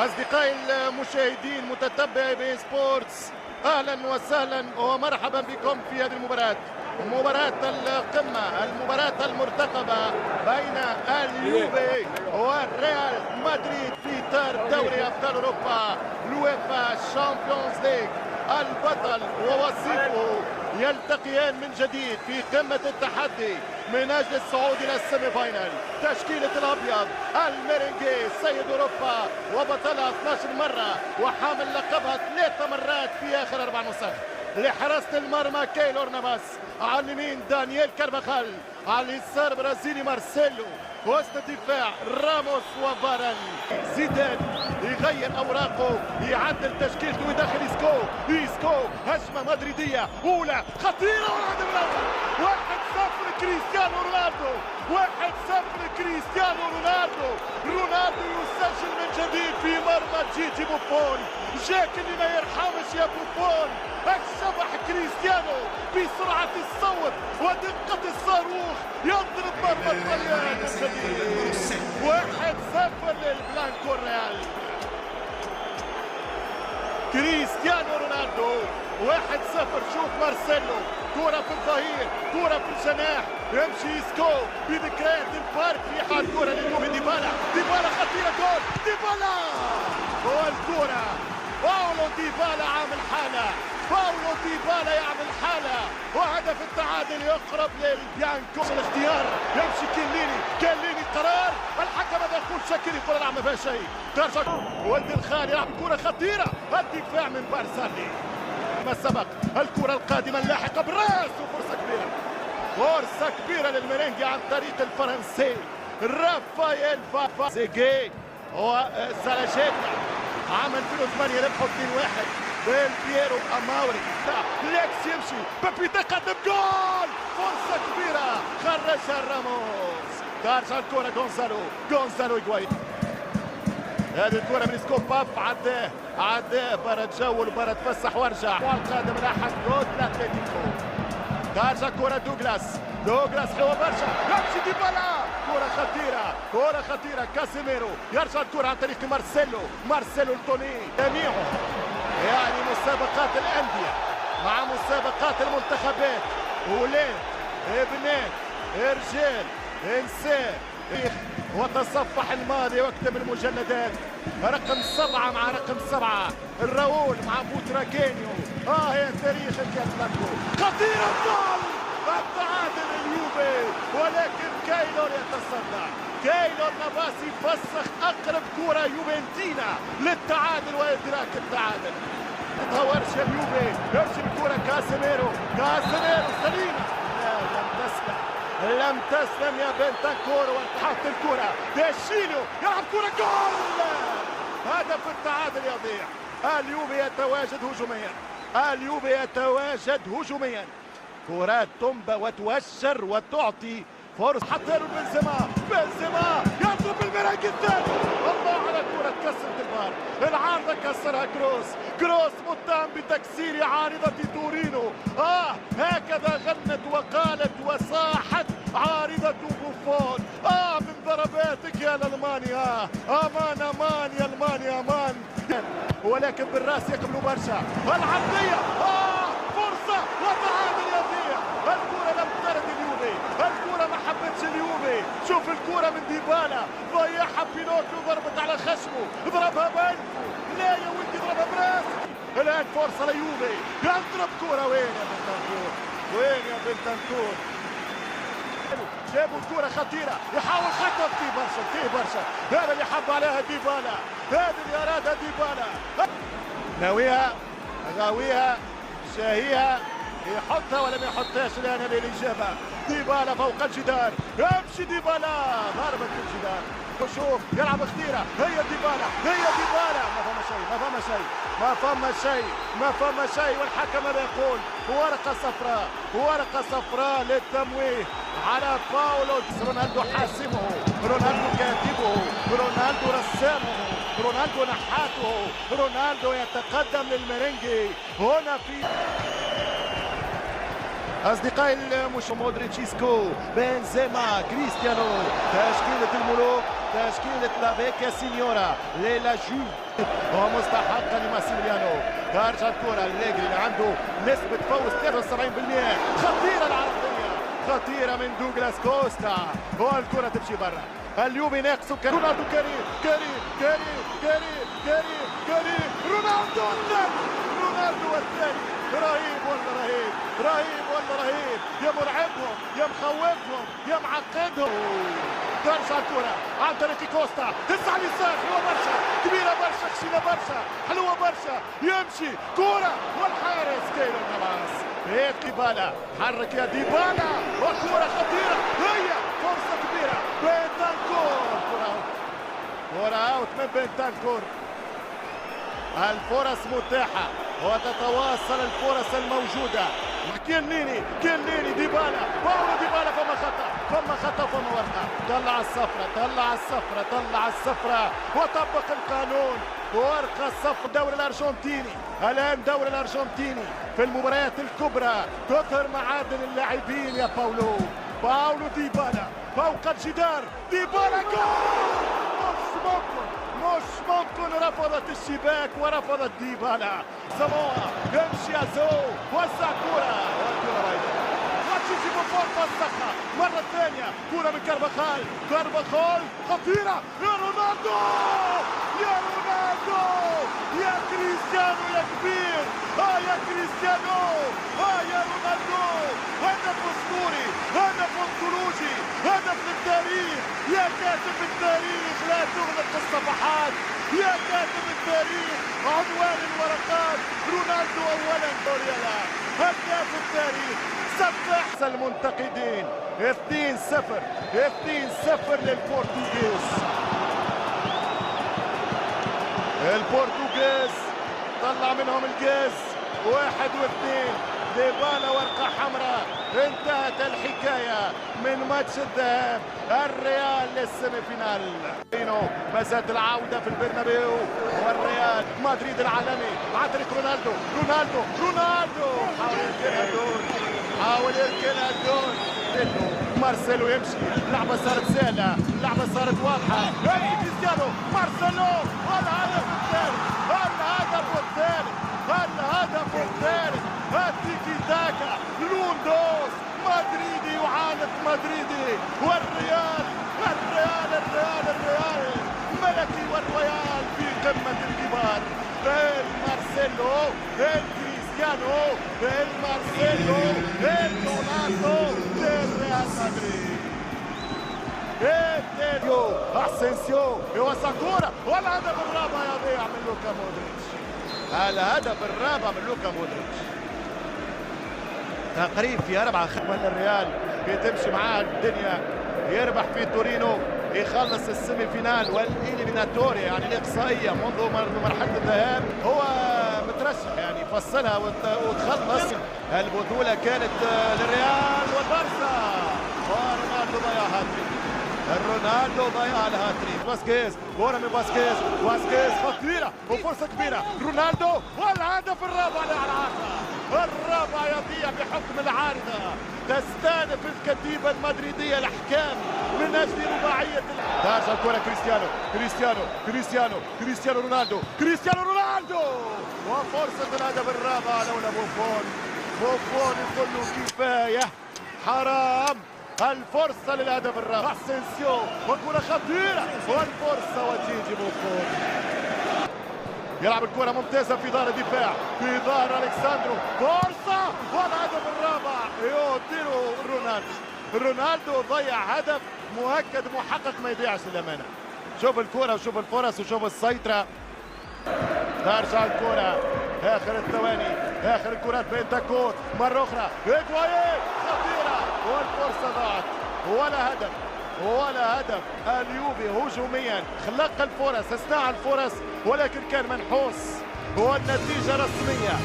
أصدقائي المشاهدين متتبعي بي سبورتس، أهلا وسهلا ومرحبا بكم في هذه المباراة، مباراة القمة، المباراة المرتقبة بين اليوفي والريال مدريد في إطار دوري أبطال أوروبا الويفا شامبيونز ليج. البطل ووصيفه يلتقيان من جديد في قمة التحدي من أجل الصعود إلى السيمي فاينل. تشكيلة الأبيض الميرينجي سيد أوروبا وبطلها 12 مرة وحامل لقبها 3 مرات في آخر 4 نسخ. لحراسة المرمى كايلور نافاس، على اليمين دانييل كارفاخال، على اليسار برازيلي مارسيلو، وسط الدفاع راموس وفاران. زيدان يغير اوراقه، يعدل تشكيلته ويدخل اسكو هجمه مدريديه اولى خطيره والهدف الاول. 1-0 كريستيانو رونالدو، 1-0 كريستيانو رونالدو. رونالدو يسجل من جديد في مرمى جيجي بوفون. جاك اللي ما يرحمش يا بوفون. الشبح كريستيانو بسرعه الصوت ودقه الصاروخ يضرب مرمى الطليان من جديد. 1-0 للبلانكو ريال. كريستيانو رونالدو 1-0. شوف مارسيلو، كرة في الظهير، كرة في الجناح، يمشي اسكو بذكريات البارك في حال كرة لليوفي. ديبالا خطيرة، جول ديبالا والكرة. باولو ديبالا عامل حالة، باولو ديبالا يعمل حالة، وهدف التعادل يقرب للبيانكو. الاختيار يمشي كيليني قرار الحكم هذا يقول شاكر، يقول لا ما فيها شيء. ترجع ولد الخال يلعب كرة خطيرة، الدفاع من بارسالي ما سبق. الكرة القادمة اللاحقة براس، وفرصة كبيرة، فرصة كبيرة للميرينجي عن طريق الفرنسي رافائيل فازيجي وسالاجيتا. عام 2008 ربحوا 2-1 بين بييرو اماوري. ليكس يمشي، بابي تقدم، جول، فرصة كبيرة خرجها راموس. ترجع الكرة جونزالو إيغوايين. هذه الكرة من سكوب باف، عداه برا تجول وبرا تفسح وارجع. والقادم راحت جول لاتليتيكو. ترجع كرة دوغلاس حلوة برشا، يمشي ديبالا، كرة خطيرة كاسيميرو. يرجع الكرة عن طريق مارسيلو التوني. جميعهم يعني مسابقات الأندية مع مسابقات المنتخبات، ولاد ابنات رجال انسان، وتصفح الماضي واكتب المجلدات. رقم 7 مع رقم 7، الراؤول مع بوتراكينيو. هي تاريخ الكلاسيكو. خطيرة، جول التعادل اليوفي، ولكن كايلور يتصدى. كايلور نافاس يفسخ اقرب كرة يوفنتينا للتعادل وادراك التعادل. تتهورش اليوفي، يمشي الكرة كاسيميرو سليمة، لم تسلم يا بنتنكور، وتحط الكرة ديشيلو يلعب كرة، جول. هدف التعادل يضيع. اليوفي يتواجد هجوميا، كرات تنبى وتوشر وتعطي فرصة. حتى بنزيما يضرب الميرينجي الثاني. الله على كرة كسرت البار، العارضة كسرها كروس متهم بتكسير عارضة تورينو. هكذا غنت وقالت وصاحت عارضة بوفون. من ضرباتك يا الألمانيا، أمان يا ألمانيا أمان. ولكن بالراس يقبلوا برشا. العرضية فرصة وتعادل يضيع. الكرة لم ترد اليوفي، الكرة ما حبتش اليوفي. شوف الكرة من ديبالا، ضيعها بينوكيو، ضربت على خشمه، ضربها بأنفه. لا يا ولدي ضربها براسه. الآن فرصة ليوفي، يضرب كرة. وين يا بنتنكور؟ جابوا كرة خطيرة، يحاول خطف في برشا. هذا اللي حب عليها ديبالا، هذا اللي أرادها ديبالا. ناويها غاويها شاهيها، يحطها ولا ما يحطهاش؟ الآن هذه الإجابة. ديبالا فوق الجدار، يمشي ديبالا، ضربت في الجدار. وشوف يلعب خطيرة، هي ديبالا ما فما شيء. والحكم هذا يقول ورقة صفراء للتمويه على باولو. رونالدو حاسمه، رونالدو كاتبه، رونالدو رسامه، رونالدو نحاته. رونالدو يتقدم للميرينجي هنا في أصدقائي مودريتش، اسكو، بنزيما، كريستيانو. تشكيلة الملوك تشكيلة لافيكيا سينيورا ليلا جو ومستحقا لماسيميليانو. ترجع الكرة لليجري اللي عنده نسبة فوز 73%. خطيرة العرضية، خطيرة من دوغلاس كوستا، والكرة تمشي برا. اليوفي ناقصه رونالدو. كريم رونالدو الثاني، رونالدو الثاني. رهيب والله رهيب، رهيب والله رهيب، يا مرعبهم يا مخوفهم يا معقدهم. ترجع الكرة عن طريق كوستا، تسعى اليسار، حلوة برشا، كبيرة برشا، خشينة برشا، حلوة برشا، يمشي كرة والحارس كيلو نافاس. هيك ديبالا، حرك يا ديبالا، والكرة خطيرة، هي فرصة كبيرة. بنتانكور، كرة اوت من بنتانكور. الفرص متاحة وتتواصل الفرص الموجودة. كيليني ديبالا، باولو ديبالا، فما خطأ فما ورقة. طلع الصفرة وطبق القانون. ورقة صفر. الدوري الأرجنتيني الآن، الدوري الأرجنتيني في المباريات الكبرى تظهر معادن اللاعبين يا باولو ديبالا فوق الجدار، ديبالا جول. مش ممكن رفضت الشباك ورفضت ديبالا. سموها يمشي يازو، وزع كرة والكرة بعيدة. وتجي بوفون وسخها مرة ثانية. كرة من كارفاخال خطيرة. يا رونالدو يا كريستيانو يا كبير. يا كريستيانو، يا رونالدو. هدف اسطوري، هدف انطولوجي، هدف للتاريخ. يا كاتب التاريخ لا تغلق الصفحات، يا كاتب التاريخ عنوان الورقات. رونالدو اولا، دوريالا هداف التاريخ. سفاح المنتقدين. 2-0 للبرتغيز. البرتغيز طلع منهم الجاز. 1 و2. ديبالا ورقة حمراء. انتهت الحكاية من ماتش الذهاب. الريال للسيمي فينال. مسات العودة في البرنابيو، والريال مدريد العالمي عن طريق رونالدو. حاول يركنها الدون. مارسيلو يمشي، اللعبة صارت سهلة، اللعبة صارت واضحة. كريستيانو، مارسيلو، الهدف الثالث. التيكي تاكا، لوندوس، مدريدي يعانق مدريدي. والريال ملكي، والريال في قمة الكبار. مارسيلو، كريستيانو، مارسيلو، رونالدو للريال مدريد. اسينسيو يوسع كرة، والهدف الرابع يضيع من لوكا مودريتش. الهدف الرابع من لوكا مودريتش. تقريب في 4 خطوات. الريال بتمشي معاه الدنيا، يربح في تورينو، يخلص السيمي فينال والإليميناتوري يعني الإقصائية منذ مرحلة الذهاب. هو مترشح يعني يفصلها وتخلص. البطولة كانت للريال والبارسا، ورونالدو ضيع هاتريك. فاسكيز، كرة من فاسكيز خطيرة وفرصة كبيرة. رونالدو والهدف الرابع للعارضة. الرابع يضيع بحكم العارضة. تستهدف الكتيبة المدريدية الأحكام من أجل رباعية. ترجع الكرة كريستيانو رونالدو. وفرصة الهدف الرابع لولا بوفون يقول له كفاية، حرام. الفرصة للهدف الرابع. اسينسيو وكرة خطيرة، والفرصة وتيجي بوفون. يلعب الكرة ممتازة في ظهر الدفاع، في ظهر الكساندرو. فرصة والهدف الرابع يعطيه رونالدو. ضيع هدف مؤكد محقق، ما يضيعش الأمانة. شوف الكرة وشوف الفرص وشوف السيطرة. ترجع الكرة آخر الثواني، آخر الكرات بنتانكور مرة أخرى. هيغوايين خطيرة، والفرصة ضاعت. ولا هدف. اليوفي هجوميا خلق الفرص، اصنع الفرص، ولكن كان منحوس. والنتيجة رسمية.